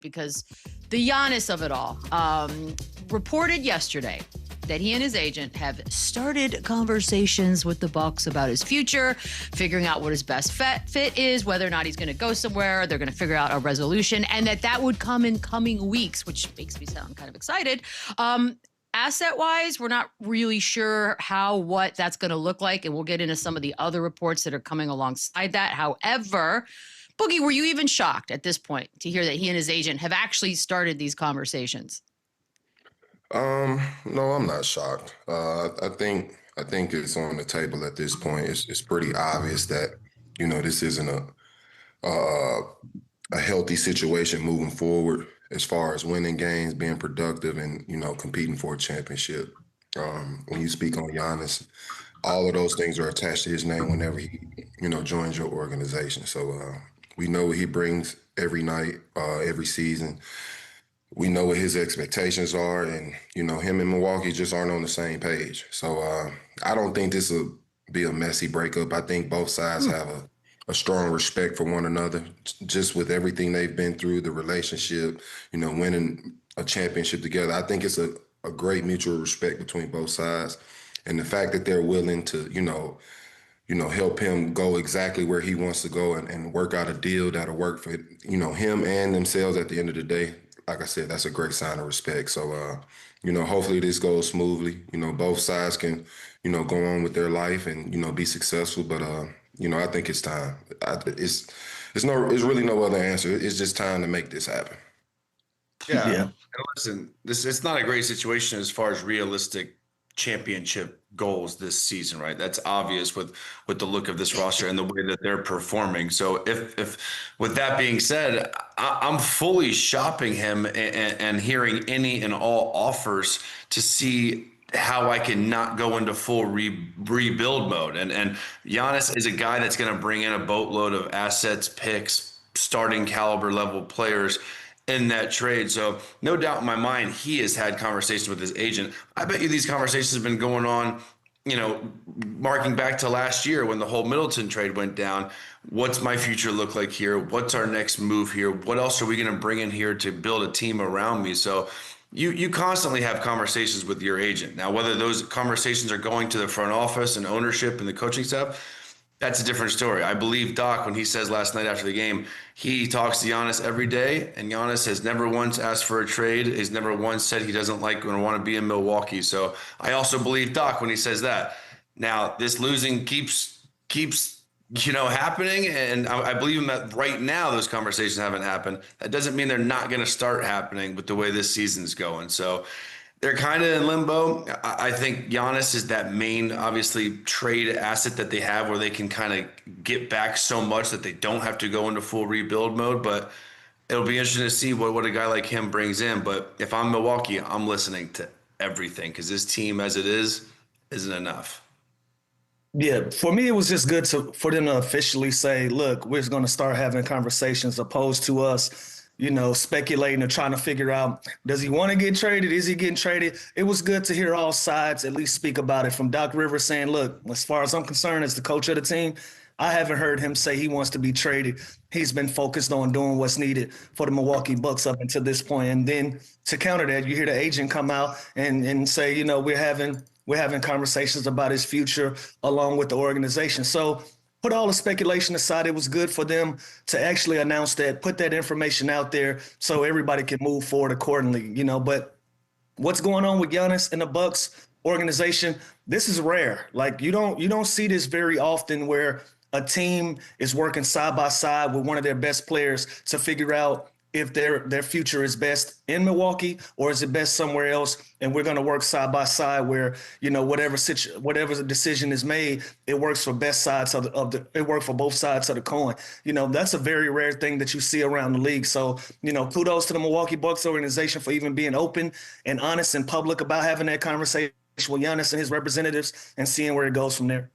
because the Giannis of it all reported yesterday that he and his agent have started conversations with the Bucks about his future, figuring out what his best fit is, whether or not he's going to go somewhere. They're going to figure out a resolution, and that would come in coming weeks, which makes me sound kind of excited. Asset-wise, we're not really sure what that's going to look like, and we'll get into some of the other reports that are coming alongside that. However, Boogie, were you even shocked at this point to hear that he and his agent have actually started these conversations? No, I'm not shocked. I think it's on the table at this point. It's pretty obvious that this isn't a healthy situation moving forward as far as winning games, being productive, and competing for a championship. When you speak on Giannis, all of those things are attached to his name whenever he joins your organization. So we know what he brings every night, every season. We know what his expectations are, and, him and Milwaukee just aren't on the same page. So I don't think this will be a messy breakup. I think both sides have a strong respect for one another, just with everything they've been through, the relationship, winning a championship together. I think it's a great mutual respect between both sides. And the fact that they're willing to, help him go exactly where he wants to go and work out a deal that'll work for, him and themselves at the end of the day. Like I said, that's a great sign of respect. So, hopefully this goes smoothly. Both sides can, go on with their life and, be successful. But, I think it's time. It's really no other answer. It's just time to make this happen. Yeah. And listen, it's not a great situation as far as realistic championship goals this season, right? That's obvious with the look of this roster and the way that they're performing. So if with that being said, I'm fully shopping him and hearing any and all offers to see how I can not go into full rebuild mode. And Giannis is a guy that's going to bring in a boatload of assets, picks, starting caliber level players in that trade. So no doubt in my mind, he has had conversations with his agent. I bet you these conversations have been going on, marking back to last year when the whole Middleton trade went down. What's my future look like here? What's our next move here? What else are we going to bring in here to build a team around me? So you constantly have conversations with your agent. Now, whether those conversations are going to the front office and ownership and the coaching staff, that's a different story. I believe Doc, when he says last night after the game, he talks to Giannis every day, and Giannis has never once asked for a trade. He's never once said he doesn't like or want to be in Milwaukee. So I also believe Doc when he says that. Now, this losing keeps happening, and I believe him that right now those conversations haven't happened. That doesn't mean they're not going to start happening with the way this season's going. So they're kind of in limbo. I think Giannis is that main, obviously, trade asset that they have where they can kind of get back so much that they don't have to go into full rebuild mode. But it'll be interesting to see what a guy like him brings in. But if I'm Milwaukee, I'm listening to everything because this team as it isn't enough. Yeah, for me, it was just good for them to officially say, look, we're going to start having conversations opposed to us speculating or trying to figure out, does he want to get traded? Is he getting traded? It was good to hear all sides at least speak about it, from Doc Rivers saying, look, as far as I'm concerned, as the coach of the team, I haven't heard him say he wants to be traded. He's been focused on doing what's needed for the Milwaukee Bucks up until this point. And then to counter that, you hear the agent come out and say, we're having conversations about his future along with the organization. So put all the speculation aside, it was good for them to actually announce that, put that information out there so everybody can move forward accordingly, But what's going on with Giannis and the Bucks organization, this is rare. Like you don't see this very often where a team is working side by side with one of their best players to figure out if their future is best in Milwaukee or is it best somewhere else. And we're going to work side by side where, whatever the decision is made, it works for both sides of the coin. That's a very rare thing that you see around the league. So, kudos to the Milwaukee Bucks organization for even being open and honest and public about having that conversation with Giannis and his representatives and seeing where it goes from there.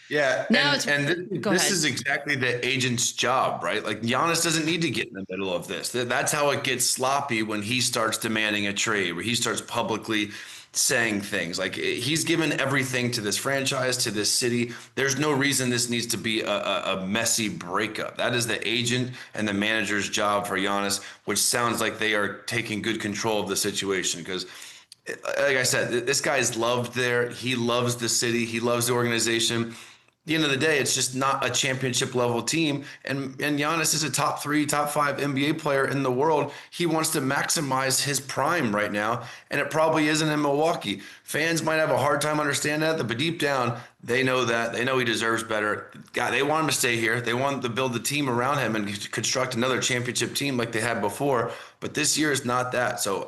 Yeah, this is exactly the agent's job, right? Like Giannis doesn't need to get in the middle of this. That's how it gets sloppy when he starts demanding a trade, where he starts publicly, saying things like he's given everything to this franchise, to this city. There's no reason this needs to be a messy breakup. That is the agent and the manager's job for Giannis, which sounds like they are taking good control of the situation because, like I said, this guy's loved there. He loves the city. He loves the organization. At the end of the day, it's just not a championship level team. And Giannis is a top 3, top 5 NBA player in the world. He wants to maximize his prime right now, and it probably isn't in Milwaukee. Fans might have a hard time understanding that, but deep down, they know that. They know he deserves better. God, they want him to stay here. They want to build the team around him and construct another championship team like they had before. But this year is not that. So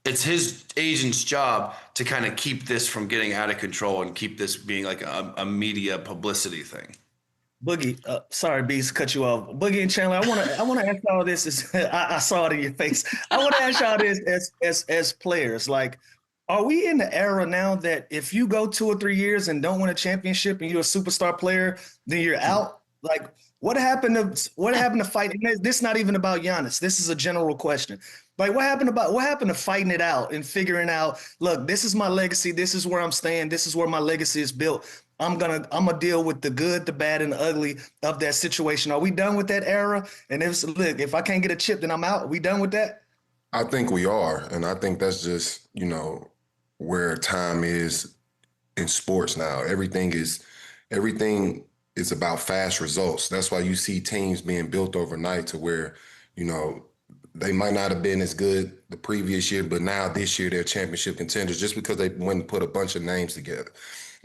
it's his agent's job to kind of keep this from getting out of control and keep this being like a media publicity thing. Boogie, sorry, Beast, cut you off. Boogie and Chandler, I want to ask y'all this. I saw it in your face. I want to ask y'all this as players. Like, are we in the era now that if you go 2 or 3 years and don't win a championship and you're a superstar player, then you're out? Like, what happened to fighting? This is not even about Giannis. This is a general question. Like, what happened to fighting it out and figuring out, look, this is my legacy. This is where I'm staying. This is where my legacy is built. I'm gonna deal with the good, the bad, and the ugly of that situation. Are we done with that era? And if I can't get a chip, then I'm out. Are we done with that? I think we are, and I think that's just where time is in sports now. Everything is about fast results. That's why you see teams being built overnight to where they might not have been as good the previous year, but now this year they're championship contenders just because they went and put a bunch of names together.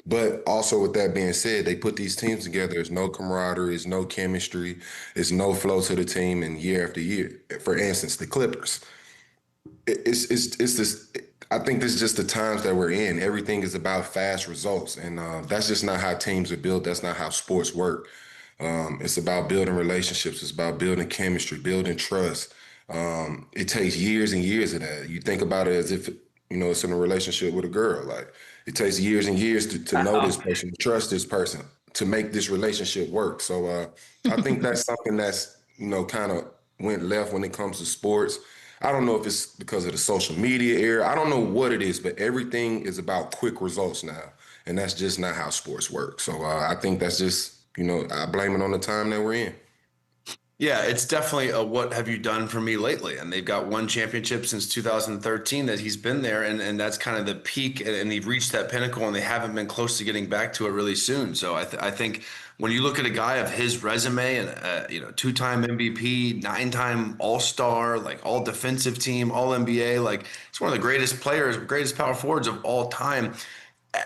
But also with that being said, they put these teams together. There's no camaraderie, there's no chemistry, there's no flow to the team. And year after year, for instance, the Clippers, it's this. I think this is just the times that we're in. Everything is about fast results, and that's just not how teams are built. That's not how sports work. It's about building relationships. It's about building chemistry, building trust. It takes years and years of that. You think about it as if it's in a relationship with a girl. Like, it takes years and years to know this person, to trust this person, to make this relationship work. So I think that's something that's kind of went left when it comes to sports. I don't know if it's because of the social media era. I don't know what it is, but everything is about quick results now, and that's just not how sports work. So I think that's just I blame it on the time that we're in. Yeah, it's definitely a what have you done for me lately? And they've got one championship since 2013 that he's been there, and that's kind of the peak, and they've reached that pinnacle, and they haven't been close to getting back to it really soon. So I think when you look at a guy of his resume and 2-time MVP, 9-time All-Star, like all defensive team, all NBA, like it's one of the greatest players, greatest power forwards of all time.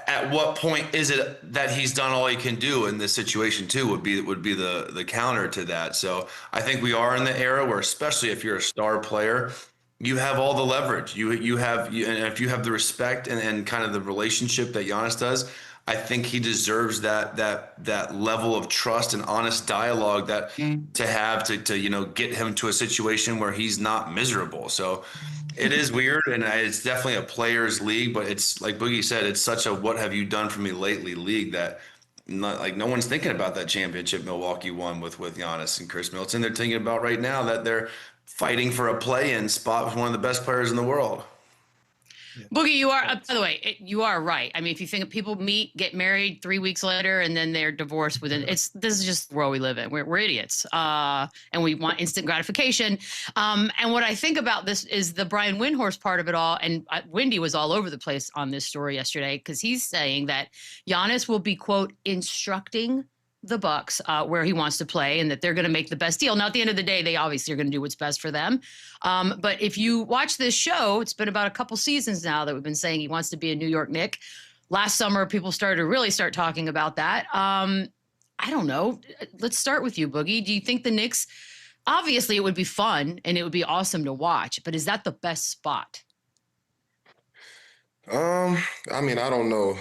At what point is it that he's done all he can do in this situation too would be the counter to that. So I think we are in the era where, especially if you're a star player, you have all the leverage. You have, and if you have the respect and kind of the relationship that Giannis does, I think he deserves that level of trust and honest dialogue that to have to get him to a situation where he's not miserable. So it is weird, and it's definitely a players' league, but it's like Boogie said, it's such a what have you done for me lately league that no one's thinking about that championship Milwaukee won with Giannis and Chris Middleton. They're thinking about right now that they're fighting for a play-in spot with one of the best players in the world. Boogie, you are, by the way, you are right. I mean, if you think people meet, get married 3 weeks later, and then they're divorced this is just the world we live in. We're idiots. And we want instant gratification. And what I think about this is the Brian Windhorst part of it all. And Wendy was all over the place on this story yesterday, because he's saying that Giannis will be, quote, instructing the Bucks where he wants to play, and that they're going to make the best deal. Now, at the end of the day, they obviously are going to do what's best for them. But if you watch this show, it's been about a couple seasons now that we've been saying he wants to be a New York Knick. Last summer, people started to really start talking about that. I don't know. Let's start with you, Boogie. Do you think the Knicks, obviously it would be fun and it would be awesome to watch, but is that the best spot? I mean, I don't know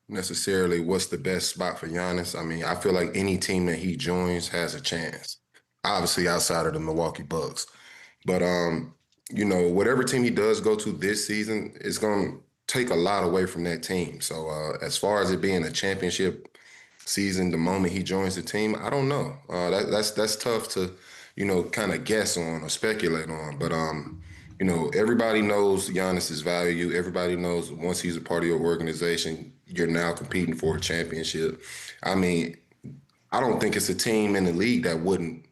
necessarily what's the best spot for Giannis. I mean, I feel like any team that he joins has a chance, obviously outside of the Milwaukee Bucks. But, whatever team he does go to this season is going to take a lot away from that team. So as far as it being a championship season, the moment he joins the team, I don't know. That's tough to, kind of guess on or speculate on. But everybody knows Giannis's value. Everybody knows once he's a part of your organization, you're now competing for a championship. I mean, I don't think it's a team in the league that wouldn't,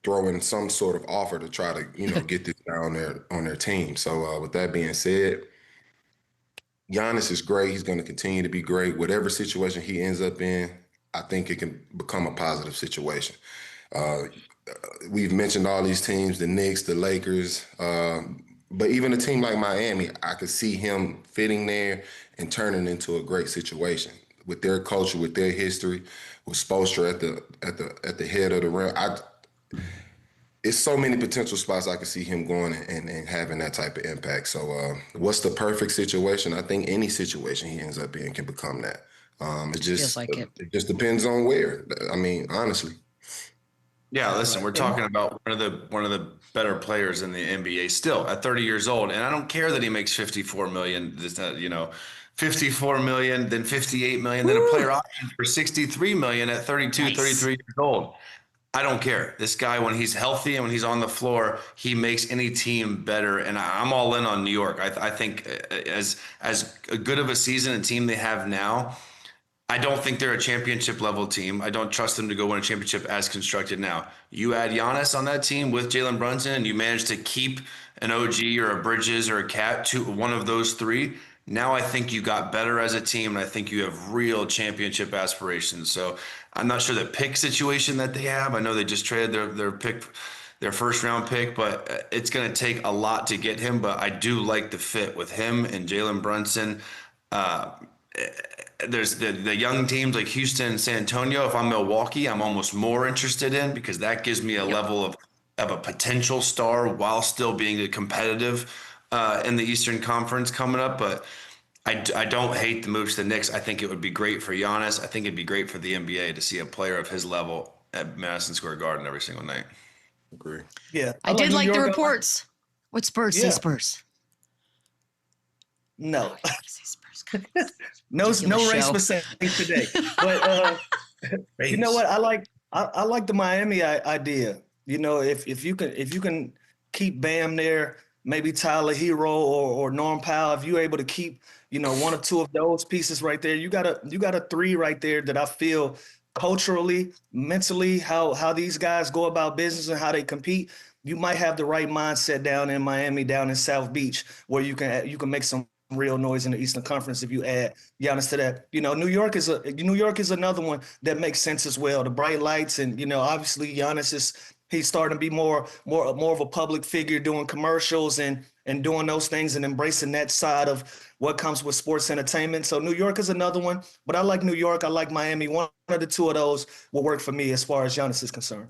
throw in some sort of offer to try to, get this guy on their team. So with that being said, Giannis is great. He's going to continue to be great. Whatever situation he ends up in, I think it can become a positive situation. We've mentioned all these teams, the Knicks, the Lakers, but even a team like Miami, I could see him fitting there and turning into a great situation with their culture, with their history, with Spoelstra at the head of the rim. It's so many potential spots I could see him going and having that type of impact. So what's the perfect situation? I think any situation he ends up in can become that. It just depends on where. I mean, honestly. Yeah, listen, we're talking about one of the better players in the NBA still at 30 years old, and I don't care that he makes 54 million. 54 million, then 58 million, then a player option for 63 million at 32, 33 years old. I don't care. This guy, when he's healthy and when he's on the floor, he makes any team better. And I'm all in on New York. I think as good of a season and team they have now, I don't think they're a championship level team. I don't trust them to go win a championship as constructed now. You add Giannis on that team with Jalen Brunson, and you manage to keep an OG or a Bridges or a Cat to one of those three. Now I think you got better as a team, and I think you have real championship aspirations. So I'm not sure the pick situation that they have. I know they just traded their first round pick, but it's going to take a lot to get him. But I do like the fit with him and Jalen Brunson. There's the young teams like Houston and San Antonio. If I'm Milwaukee, I'm almost more interested in, because that gives me a level of a potential star while still being a competitive in the Eastern Conference coming up. But I don't hate the moves to the Knicks. I think it would be great for Giannis. I think it'd be great for the NBA to see a player of his level at Madison Square Garden every single night. Agree. Yeah. I did like the reports. What Spurs say Spurs? No. I say Spurs. No race mistake today. But you know what? I like the Miami idea. If you can keep Bam there, maybe Tyler Hero or Norm Powell, if you're able to keep, one or two of those pieces right there, you got a three right there that I feel culturally, mentally, how these guys go about business and how they compete. You might have the right mindset down in Miami, down in South Beach, where you can make some real noise in the Eastern Conference if you add Giannis to that. New York is another one that makes sense as well. The bright lights and obviously Giannis he's starting to be more of a public figure, doing commercials and doing those things and embracing that side of what comes with sports entertainment. So New York is another one, but I like New York. I like Miami. One of the two of those will work for me as far as Giannis is concerned.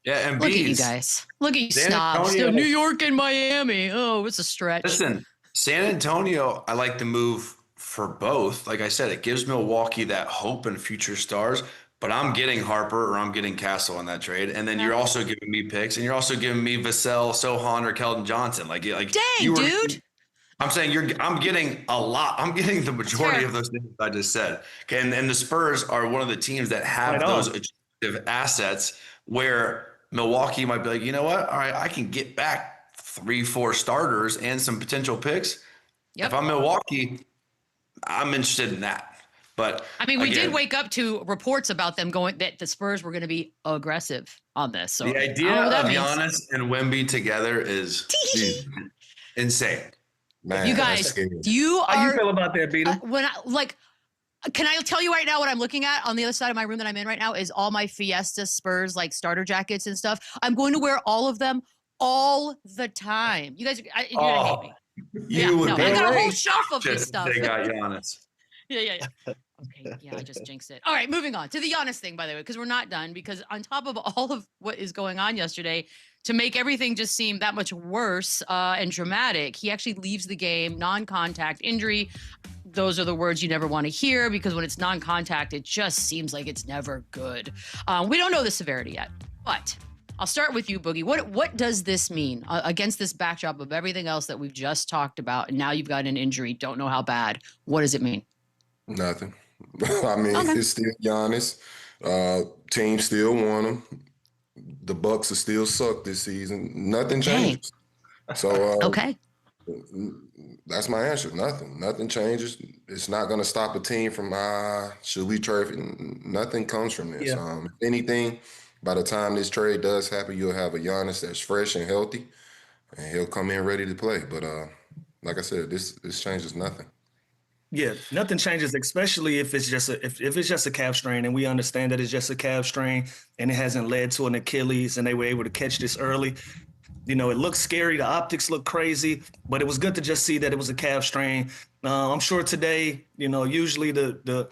Yeah, and look at you guys. Look at you snobs. New York and Miami. Oh, it's a stretch. Listen, San Antonio, I like the move for both. Like I said, it gives Milwaukee that hope and future stars. But I'm getting Harper or I'm getting Castle on that trade. And then you're also giving me picks, and you're also giving me Vassell, Sohan, or Keldon Johnson. Like dang, dude. I'm saying I'm getting a lot. I'm getting the majority of those things I just said. Okay. And the Spurs are one of the teams that have those attractive assets where Milwaukee might be like, you know what? All right, I can get back 3-4 starters and some potential picks. Yep. If I'm Milwaukee, I'm interested in that. But I mean, we did wake up to reports about them that the Spurs were going to be aggressive on this. So the idea of Giannis and Wemby together is insane. Man, you guys, how you feel about that, Beadle? Can I tell you right now what I'm looking at on the other side of my room that I'm in right now is all my Fiesta Spurs starter jackets and stuff. I'm going to wear all of them all the time. You guys, you're gonna hate me. I got a whole shelf of this stuff. They got Giannis. Yeah. Okay, yeah, I just jinxed it. All right, moving on to the Giannis thing, by the way, because we're not done. Because on top of all of what is going on yesterday, to make everything just seem that much worse and dramatic, he actually leaves the game, non-contact injury. Those are the words you never want to hear, because when it's non-contact, it just seems like it's never good. We don't know the severity yet, but I'll start with you, Boogie. What does this mean against this backdrop of everything else that we've just talked about? And now you've got an injury, don't know how bad. What does it mean? Nothing. I mean, It's still Giannis. Team still want him. The Bucks are still suck this season. Nothing changes. So Okay. that's my answer. Nothing changes. It's not going to stop a team from should we trade? Nothing comes from this. Yeah. If anything, by the time this trade does happen, you'll have a Giannis that's fresh and healthy, and he'll come in ready to play. But like I said, this changes nothing. Yeah, nothing changes, especially if it's just if it's just a calf strain, and we understand that it's just a calf strain and it hasn't led to an Achilles, and they were able to catch this early. You know, it looks scary. The optics look crazy, but it was good to just see that it was a calf strain. I'm sure today, you know, usually the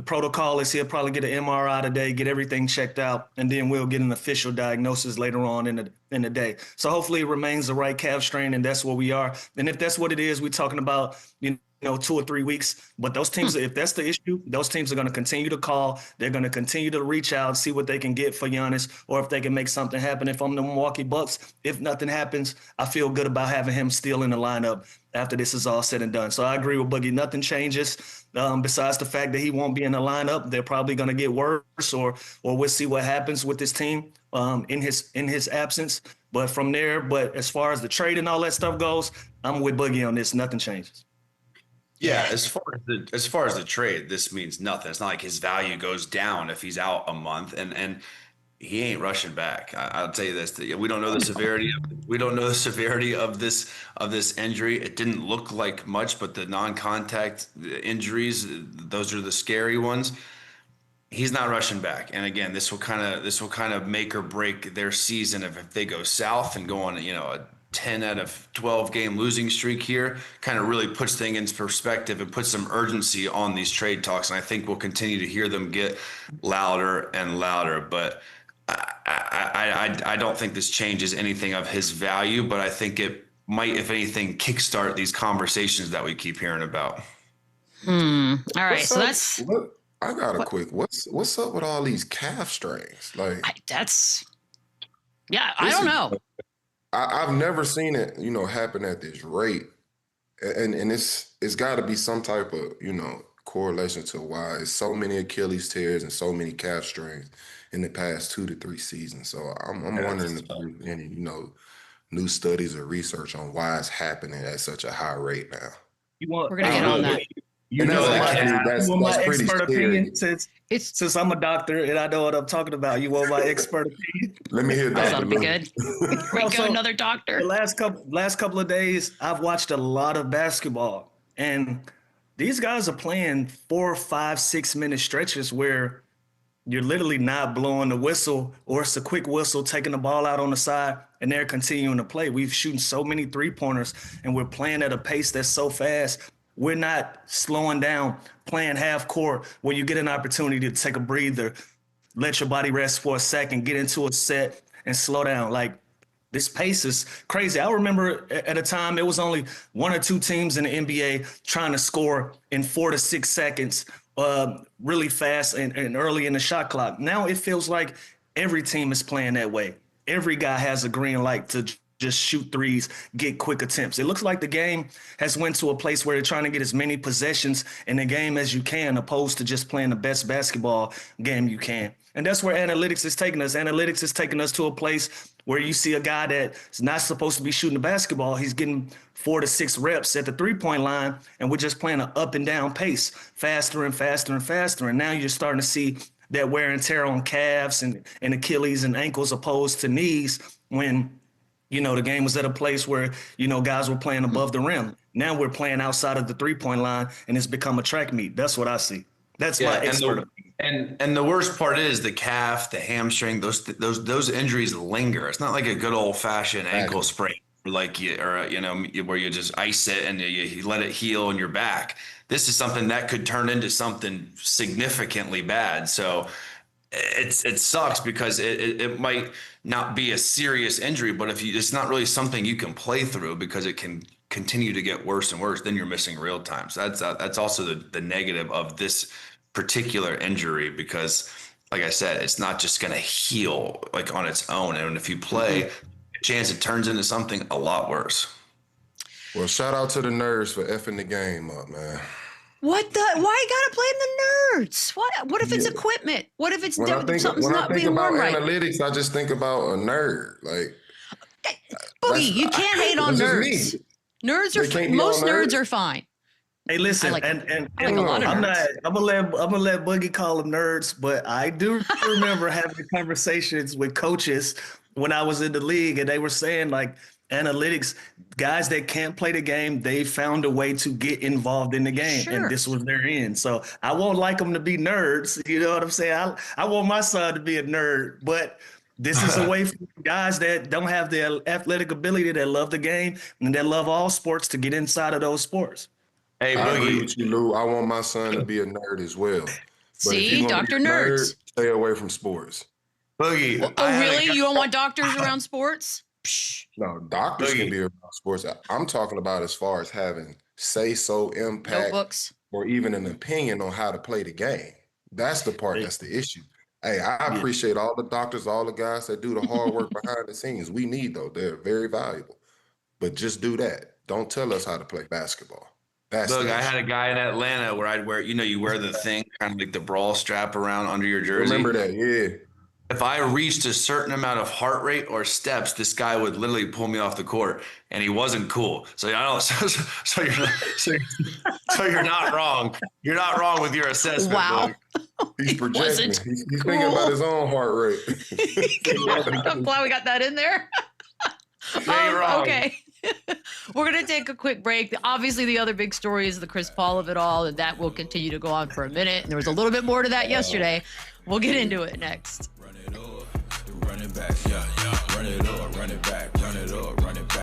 protocol is he'll probably get an MRI today, get everything checked out, and then we'll get an official diagnosis later on in the day. So hopefully it remains the right calf strain, and that's where we are. And if that's what it is, we're talking about, you know, 2 or 3 weeks. But those teams, if that's the issue, those teams are going to continue to call. They're going to continue to reach out, see what they can get for Giannis, or if they can make something happen. If I'm the Milwaukee Bucks, if nothing happens, I feel good about having him still in the lineup after this is all said and done. So I agree with Boogie. Nothing changes besides the fact that he won't be in the lineup. They're probably going to get worse, or we'll see what happens with this team in his absence. But from there, but as far as the trade and all that stuff goes, I'm with Boogie on this. Nothing changes. Yeah, as far as the trade, this means nothing. It's not like his value goes down if he's out a month, and he ain't rushing back. I'll tell you this: we don't know the severity. We don't know the severity of this injury. It didn't look like much, but the non-contact injuries, those are the scary ones. He's not rushing back, and again, this will kind of make or break their season if they go south and go on, you know, a 10 out of 12 game losing streak here. Kind of really puts things in perspective and puts some urgency on these trade talks. And I think we'll continue to hear them get louder and louder. But I don't think this changes anything of his value, but I think it might, if anything, kickstart these conversations that we keep hearing about. All right. So that's. I got a quick. What's up with all these calf strains? Like I don't know. I've never seen it, you know, happen at this rate, and it's got to be some type of, you know, correlation to why it's so many Achilles tears and so many calf strains in the past 2 to 3 seasons. So I'm wondering if there's any, you know, new studies or research on why it's happening at such a high rate now. We're gonna get on that. You know, that's my pretty expert scary. opinion since I'm a doctor and I know what I'm talking about. You want my expert opinion? Let me hear that. That'll be good. Here we go, another doctor. The last couple of days, I've watched a lot of basketball, and these guys are playing 4, 5, 6 minute stretches where you're literally not blowing the whistle, or it's a quick whistle, taking the ball out on the side, and they're continuing to play. We've shooting so many 3-pointers, and we're playing at a pace that's so fast. We're not slowing down, playing half court where you get an opportunity to take a breather, let your body rest for a second, get into a set and slow down. Like, this pace is crazy. I remember at a time it was only 1 or 2 teams in the NBA trying to score in 4 to 6 seconds really fast and early in the shot clock. Now it feels like every team is playing that way. Every guy has a green light to just shoot threes, get quick attempts. It looks like the game has went to a place where they're trying to get as many possessions in the game as you can, opposed to just playing the best basketball game you can. And that's where analytics is taking us. Analytics is taking us to a place where you see a guy that's not supposed to be shooting the basketball. He's getting 4 to 6 reps at the 3-point line, and we're just playing an up and down pace, faster and faster and faster. And now you're starting to see that wear and tear on calves and Achilles and ankles opposed to knees when, you know, the game was at a place where, you know, guys were playing above the rim. Now we're playing outside of the 3-point line, and it's become a track meet. That's what I see. That's my expert. And the worst part is the calf, the hamstring, those injuries linger. It's not like a good old fashioned ankle sprain, like where you just ice it and you let it heal and you're back. This is something that could turn into something significantly bad. So it sucks because it might not be a serious injury, but it's not really something you can play through because it can continue to get worse and worse. Then you're missing real time. So that's also the negative of this particular injury, because like I said, it's not just going to heal like on its own. And if you play, a chance it turns into something a lot worse. Well, shout out to the nerds for effing the game up, man. Why you gotta blame the nerds? What if it's equipment? What if it's something's not being worn right? When I think about analytics, I just think about a nerd. Like, Boogie, you can't hate on nerds. Nerds are most nerds are fine. Hey, listen, I like a lot of I'm gonna let Boogie call them nerds, but I do remember having conversations with coaches when I was in the league, and they were saying like analytics, guys that can't play the game, they found a way to get involved in the game, and this was their end. So I won't like them to be nerds. You know what I'm saying? I want my son to be a nerd, but this is a way for guys that don't have the athletic ability, that love the game and that love all sports, to get inside of those sports. Hey, I agree Boogie. with you, Lou. I want my son to be a nerd as well. See, Dr. Nerds. Stay away from sports. Boogie. Oh, really? You don't want doctors around sports? Psh. No, doctors can be around sports. I'm talking about as far as having say-so impact Notebooks. or even an opinion on how to play the game. That's the part that's the issue. Hey, I appreciate all the doctors, all the guys that do the hard work behind the scenes. We need those. They're very valuable. But just do that. Don't tell us how to play basketball. Look, I had a guy in Atlanta where I'd wear, you wear the thing, kind of like the brawl strap around under your jersey. Remember that, yeah. If I reached a certain amount of heart rate or steps, this guy would literally pull me off the court, and he wasn't cool. So I don't. So you're not wrong. You're not wrong with your assessment. Wow. He's projecting. He's thinking about his own heart rate. I'm glad we got that in there. Okay. We're going to take a quick break. Obviously, the other big story is the Chris Paul of it all, and that will continue to go on for a minute. And there was a little bit more to that yesterday. We'll get into it next. Run it back, yeah, run it up, run it back, run it up, run it back.